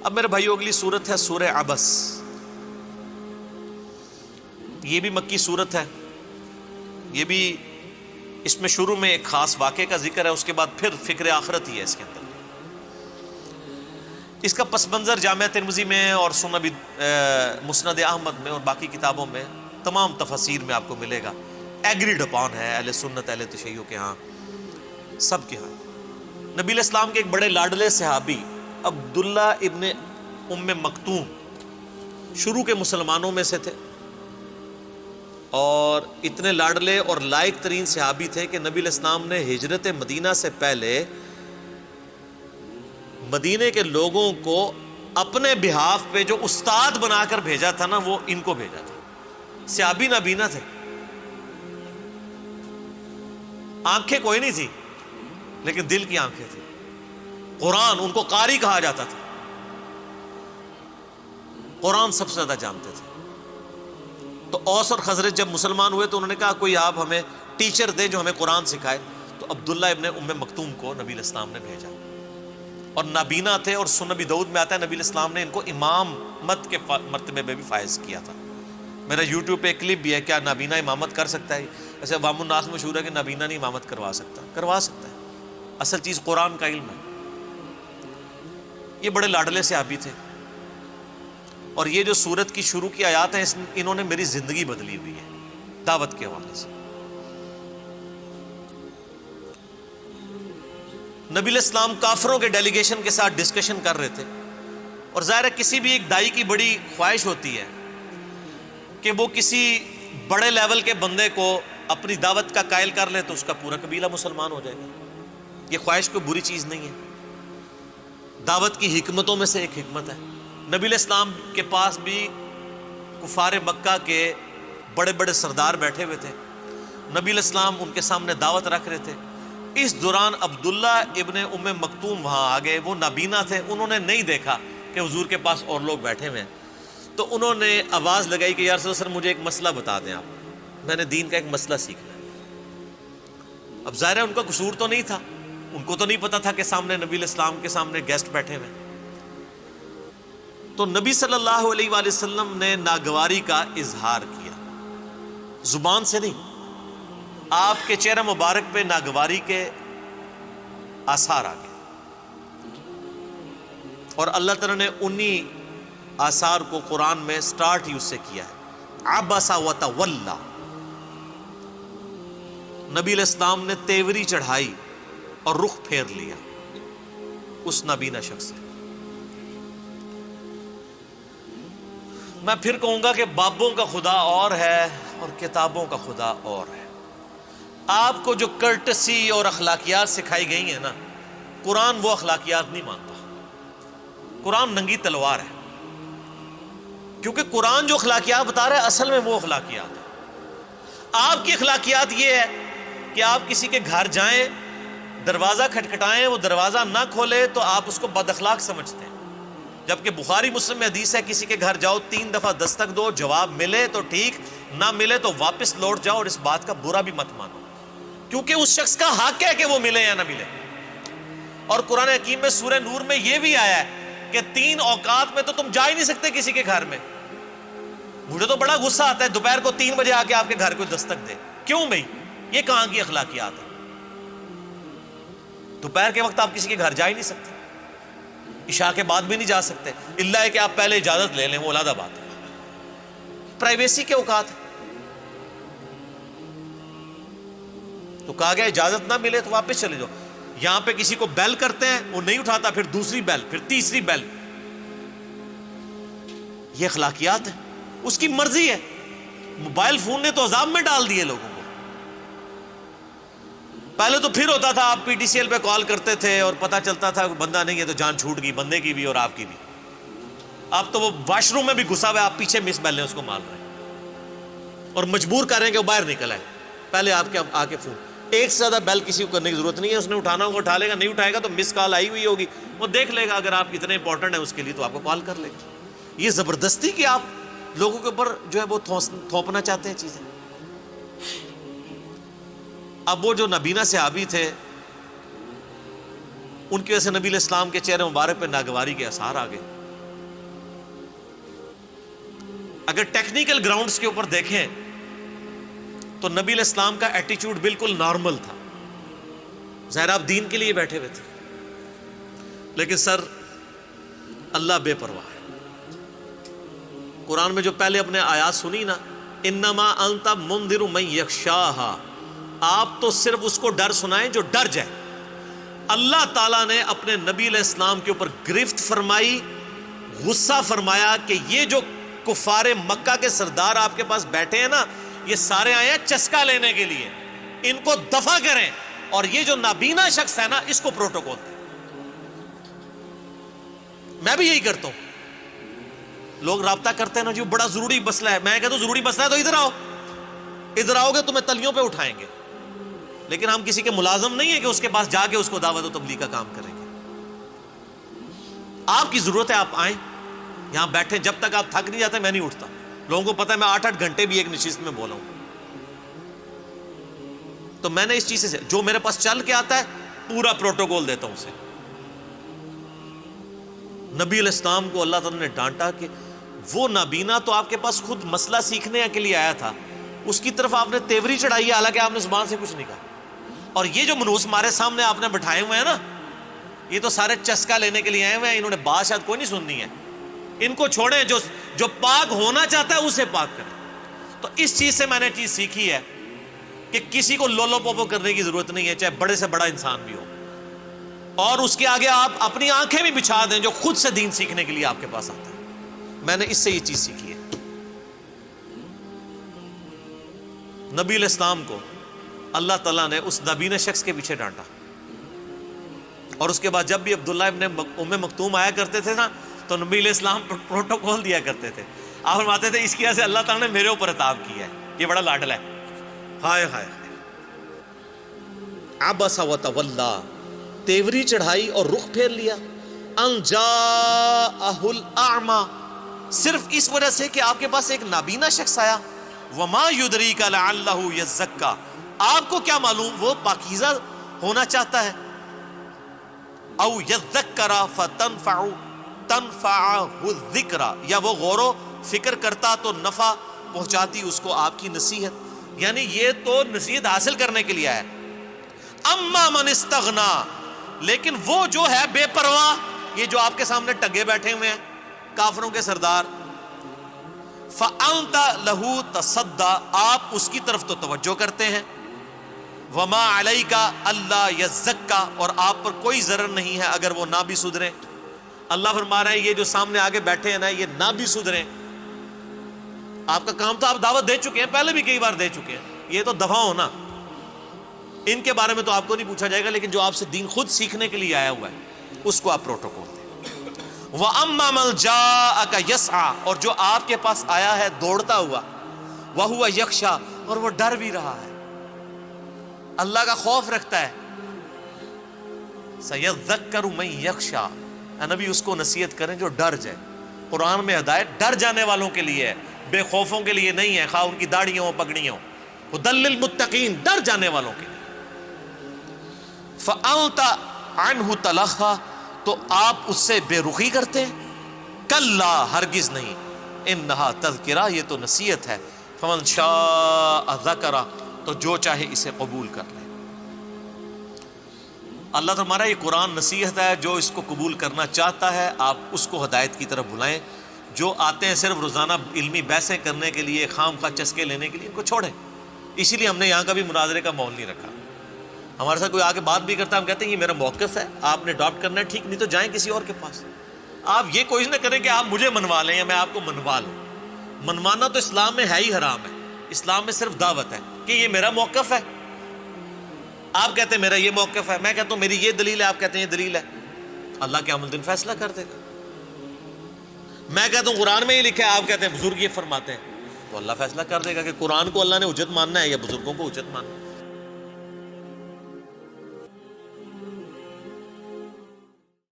اب میرے بھائیو اگلی صورت ہے سورہ عبس. یہ بھی مکی صورت ہے. یہ بھی اس میں شروع میں ایک خاص واقعے کا ذکر ہے, اس کے بعد پھر فکر آخرت ہی ہے اس کے اندر. اس کا پس منظر جامعہ ترمذی میں اور سنن مسند احمد میں اور باقی کتابوں میں تمام تفاسیر میں آپ کو ملے گا. ایگریڈ اپان ہے اہل سنت اہل تشیع کے ہاں, سب کے ہاں. نبی علیہ السلام کے ایک بڑے لاڈلے صحابی عبداللہ ابن ام مکتوم شروع کے مسلمانوں میں سے تھے, اور اتنے لاڈلے اور لائق ترین صحابی تھے کہ نبی علیہ السلام نے ہجرت مدینہ سے پہلے مدینے کے لوگوں کو اپنے بہاف پہ جو استاد بنا کر بھیجا تھا نا, وہ ان کو بھیجا تھا. صحابی نابینا تھے, آنکھیں کوئی نہیں تھی لیکن دل کی آنکھیں تھی. قرآن, ان کو قاری کہا جاتا تھا, قرآن سب سے زیادہ جانتے تھے. تو اوس اور خزرج جب مسلمان ہوئے تو انہوں نے کہا کوئی آپ ہمیں ٹیچر دیں جو ہمیں قرآن سکھائے. تو عبداللہ ابن ام مکتوم کو نبی علیہ السلام نے بھیجا, اور نابینا تھے, اور سنن نبی داؤد میں آتا ہے نبی علیہ السلام نے ان کو امامت کے مرتبے میں بھی فائز کیا تھا. میرا یوٹیوب پہ ایک کلپ بھی ہے, کیا نابینا امامت کر سکتا ہے؟ ایسے عوام الناس مشہور ہے کہ نابینا نہیں امامت کروا سکتا. کروا سکتا ہے, اصل چیز قرآن کا علم ہے. یہ بڑے لاڈلے صحابی تھے, اور یہ جو سورت کی شروع کی آیات ہیں انہوں نے میری زندگی بدلی ہوئی ہے دعوت کے حوالے سے. نبی علیہ السلام کافروں کے ڈیلیگیشن کے ساتھ ڈسکشن کر رہے تھے, اور ظاہر ہے کسی بھی ایک دائی کی بڑی خواہش ہوتی ہے کہ وہ کسی بڑے لیول کے بندے کو اپنی دعوت کا قائل کر لے تو اس کا پورا قبیلہ مسلمان ہو جائے گا. یہ خواہش کوئی بری چیز نہیں ہے, دعوت کی حکمتوں میں سے ایک حکمت ہے. نبی علیہ السلام کے پاس بھی کفار مکہ کے بڑے بڑے سردار بیٹھے ہوئے تھے. نبی علیہ السلام ان کے سامنے دعوت رکھ رہے تھے. اس دوران عبداللہ ابن ام مکتوم وہاں آ گئے. وہ نابینا تھے, انہوں نے نہیں دیکھا کہ حضور کے پاس اور لوگ بیٹھے ہوئے ہیں. تو انہوں نے آواز لگائی کہ یا رسول اللہ مجھے ایک مسئلہ بتا دیں آپ, میں نے دین کا ایک مسئلہ سیکھنا ہے. اب ظاہر ہے ان کا قصور تو نہیں تھا, ان کو تو نہیں پتا تھا کہ سامنے نبی علیہ السلام کے سامنے گیسٹ بیٹھے ہوئے. تو نبی صلی اللہ علیہ وآلہ وسلم نے ناگواری کا اظہار کیا, زبان سے نہیں. آپ کے چہرہ مبارک پہ ناگواری کے آثار آ گئے, اور اللہ تعالیٰ نے انہی آثار کو قرآن میں سٹارٹ ہی اس سے کیا ہے. عبس وتولی, نبی علیہ السلام نے تیوری چڑھائی اور رخ پھیر لیا اس نابینا شخص سے. میں پھر کہوں گا کہ بابوں کا خدا اور ہے اور کتابوں کا خدا اور ہے. آپ کو جو کرٹسی اور اخلاقیات سکھائی گئی ہیں نا, قرآن وہ اخلاقیات نہیں مانتا. قرآن ننگی تلوار ہے, کیونکہ قرآن جو اخلاقیات بتا رہا ہے اصل میں وہ اخلاقیات ہے. آپ کی اخلاقیات یہ ہے کہ آپ کسی کے گھر جائیں, دروازہ کھٹکھٹائیں, وہ دروازہ نہ کھولے تو آپ اس کو بد اخلاق سمجھتے ہیں. جبکہ بخاری مسلم میں حدیث ہے کسی کے گھر جاؤ 3 دفعہ دستک دو, جواب ملے تو ٹھیک, نہ ملے تو واپس لوٹ جاؤ, اور اس بات کا برا بھی مت مانو, کیونکہ اس شخص کا حق ہے کہ وہ ملے یا نہ ملے. اور قرآن حکیم میں سورہ نور میں یہ بھی آیا ہے کہ 3 اوقات میں تو تم جا ہی نہیں سکتے کسی کے گھر میں. مجھے تو بڑا غصہ آتا ہے دوپہر کو 3 بجے آ کے آپ کے گھر کو دستک دے. کیوں بھائی, یہ کہاں کی اخلاقیات ہے؟ دوپہر کے وقت آپ کسی کے گھر جا ہی نہیں سکتے, عشاء کے بعد بھی نہیں جا سکتے, الا ہے کہ آپ پہلے اجازت لے لیں, وہ علیحدہ بات ہے. پرائیویسی کے اوقات تو کہا گیا اجازت نہ ملے تو واپس چلے جاؤ. یہاں پہ کسی کو بیل کرتے ہیں, وہ نہیں اٹھاتا, پھر دوسری بیل, پھر تیسری بیل. یہ اخلاقیات ہے, اس کی مرضی ہے. موبائل فون نے تو عذاب میں ڈال دیے لوگوں کو. پہلے تو پھر ہوتا تھا آپ پی ٹی سی ایل پہ کال کرتے تھے اور پتہ چلتا تھا بندہ نہیں ہے تو جان چھوٹ گئی, بندے کی بھی اور آپ کی بھی. اب تو وہ واش روم میں بھی گھسا ہوا ہے, آپ پیچھے مس بیل نے اس کو مار رہے ہیں اور مجبور کر رہے ہیں کہ وہ باہر نکل آئے. پہلے آپ کے آ کے فون, ایک سے زیادہ بیل کسی کو کرنے کی ضرورت نہیں ہے. اس نے اٹھانا ہوگا اٹھا لے گا, نہیں اٹھائے گا تو مس کال آئی ہوئی ہوگی, وہ دیکھ لے گا. اگر آپ اتنے امپورٹنٹ ہیں اس کے لیے تو آپ کو کال کر لے گا. یہ زبردستی کہ آپ لوگوں کے اوپر جو ہے وہ تھوپنا چاہتے ہیں چیزیں. اب وہ جو نبینا صحابی تھے ان کی وجہ سے نبی علیہ السلام کے چہرے مبارک پہ ناگواری کے آثار آ گئے. اگر ٹیکنیکل گراؤنڈز کے اوپر دیکھیں تو نبی علیہ السلام کا ایٹیچیوڈ بالکل نارمل تھا. ظاہر آپ دین کے لیے بیٹھے ہوئے تھے, لیکن سر اللہ بے پرواہ ہے. قرآن میں جو پہلے اپنے آیات سنی نا, انما انت منذر من یخشاہا, آپ تو صرف اس کو ڈر سنائیں جو ڈر جائے. اللہ تعالیٰ نے اپنے نبی علیہ السلام کے اوپر گرفت فرمائی, غصہ فرمایا کہ یہ جو کفار مکہ کے سردار آپ کے پاس بیٹھے ہیں نا, یہ سارے آئے ہیں چسکا لینے کے لیے, ان کو دفع کریں, اور یہ جو نابینا شخص ہے نا اس کو پروٹوکول دیں. میں بھی یہی کرتا ہوں. لوگ رابطہ کرتے ہیں نا, جو بڑا ضروری مسئلہ ہے, میں کہتا ہوں ضروری مسئلہ ہے تو ادھر آؤ, ادھر آؤ گے تمہیں تلیوں پہ اٹھائیں گے. لیکن ہم کسی کے ملازم نہیں ہیں کہ اس کے پاس جا کے اس کو دعوت و تبلیغ کا کام کریں گے. آپ کی ضرورت ہے, آپ آئیں یہاں بیٹھیں, جب تک آپ تھک نہیں جاتے میں نہیں اٹھتا. لوگوں کو پتہ ہے میں 8-8 گھنٹے بھی ایک نشست میں بولا ہوں. تو میں نے اس چیز سے جو میرے پاس چل کے آتا ہے پورا پروٹوکول دیتا ہوں اسے. نبی علیہ السلام کو اللہ تعالیٰ نے ڈانٹا کہ وہ نابینا تو آپ کے پاس خود مسئلہ سیکھنے کے لیے آیا تھا, اس کی طرف آپ نے تیوری چڑھائی ہے, حالانکہ آپ نے زبان سے کچھ نہیں کہا. اور یہ جو منوس ہمارے سامنے آپ نے بٹھائے ہوئے ہیں نا, یہ تو سارے چسکا لینے کے لیے آئے ہوئے ہیں. انہوں نے بات شاید کوئی نہیں سننی ہے. ان کو چھوڑیں, جو پاک ہونا چاہتا ہے اسے پاک کریں. تو اس چیز سے میں نے چیز سیکھی ہے کہ کسی کو لولو پوپو کرنے کی ضرورت نہیں ہے, چاہے بڑے سے بڑا انسان بھی ہو. اور اس کے آگے آپ اپنی آنکھیں بھی بچھا دیں جو خود سے دین سیکھنے کے لیے آپ کے پاس آتا ہے. میں نے اس سے یہ چیز سیکھی ہے. نبی علیہ السلام کو اللہ تعالیٰ نے اس نابینا شخص کے پیچھے ڈانٹا, اور اس کے بعد جب بھی عبداللہ ابن ام مکتوم آیا کرتے تھے نا, تو نبی علیہ السلام پروٹوکول دیا کرتے تھے. آپ فرماتے تھے اس کی وجہ سے اللہ تعالیٰ نے میرے اوپر عتاب کیا ہے, یہ بڑا لاڈلا ہے. ہائے ہائے ہائے. عبس وتولی, تیوری چڑھائی اور رخ پھیر لیا. ان جاءہ الاعمی, صرف اس وجہ سے کہ آپ کے پاس ایک نابینا شخص آیا. وما یدریک لعلہ یزکا, آپ کو کیا معلوم وہ پاکیزہ ہونا چاہتا ہے. او یذکر تنفعہ الذکر, یا وہ غور و فکر کرتا تو نفع پہنچاتی اس کو آپ کی نصیحت. یعنی یہ تو نصیحت حاصل کرنے کے لیے ہے. اما من استغنا, لیکن وہ جو ہے بے پرواہ, یہ جو آپ کے سامنے ٹگے بیٹھے ہوئے ہیں کافروں کے سردار, فأنت لہو تصدی, آپ اس کی طرف تو توجہ کرتے ہیں. وما علیک اللہ یزکا, اور آپ پر کوئی ضرر نہیں ہے اگر وہ نہ بھی سدھریں. اللہ فرما رہا ہے یہ جو سامنے آگے بیٹھے ہیں نا, یہ نہ بھی سدھریں. آپ کا کام تو آپ دعوت دے چکے ہیں, پہلے بھی کئی بار دے چکے ہیں, یہ تو دفع ہونا. ان کے بارے میں تو آپ کو نہیں پوچھا جائے گا, لیکن جو آپ سے دین خود سیکھنے کے لیے آیا ہوا ہے اس کو آپ پروٹوکول دیں. وَأَمَّا مَنْ جَاءَكَ يَسْعَى, اور جو آپ کے پاس آیا ہے دوڑتا ہوا, وَهُوَ يَخْشَى, اور وہ ڈر بھی رہا ہے, اللہ کا خوف رکھتا ہے. سَيَذَّكَّرُ مَنْ يَخْشَى, اے نبی اس کو نصیحت کریں جو ڈر جائے. قرآن میں ہدایت ڈر جانے والوں کے لیے ہے, بے خوفوں کے لیے نہیں ہے, خواہ ان کی داڑیاں ہوں پگڑیاں ہوں. ہدی للمتقین, ڈر جانے والوں کے لیے. فَأَنْتَ عَنْهُ تَلَهَّى, تو آپ اس سے بے رخی کرتے ہیں. کلا, ہرگز نہیں. انہا تذکرہ, یہ تو نصیحت ہے. فمن شاء ذکرہ, تو جو چاہے اسے قبول کر لے. اللہ تمہارا یہ قرآن نصیحت ہے, جو اس کو قبول کرنا چاہتا ہے آپ اس کو ہدایت کی طرف بلائیں. جو آتے ہیں صرف روزانہ علمی بحثیں کرنے کے لیے, خام خواہ چسکے لینے کے لیے, ان کو چھوڑیں. اسی لیے ہم نے یہاں کا بھی مناظرے کا ماحول نہیں رکھا. ہمارے ساتھ کوئی آ کے بات بھی کرتا ہے, ہم کہتے ہیں یہ میرا موقف ہے, آپ نے اڈاپٹ کرنا ہے ٹھیک, نہیں تو جائیں کسی اور کے پاس. آپ یہ کوشش نہ کریں کہ آپ مجھے منوا لیں یا میں آپ کو منوا لوں. منوانا تو اسلام میں ہے ہی حرام ہے. اسلام میں صرف دعوت ہے کہ یہ میرا موقف ہے. آپ کہتے ہیں میرا یہ موقف ہے, میں کہتا ہوں میری یہ دلیل ہے, آپ کہتے ہیں یہ دلیل ہے. اللہ قیامت الدین فیصلہ کر دے گا. میں کہتا ہوں قرآن میں یہ لکھا ہے, آپ کہتے ہیں بزرگ یہ فرماتے ہیں, تو اللہ فیصلہ کر دے گا کہ قرآن کو اللہ نے حجت ماننا ہے یا بزرگوں کو حجت ماننا ہے.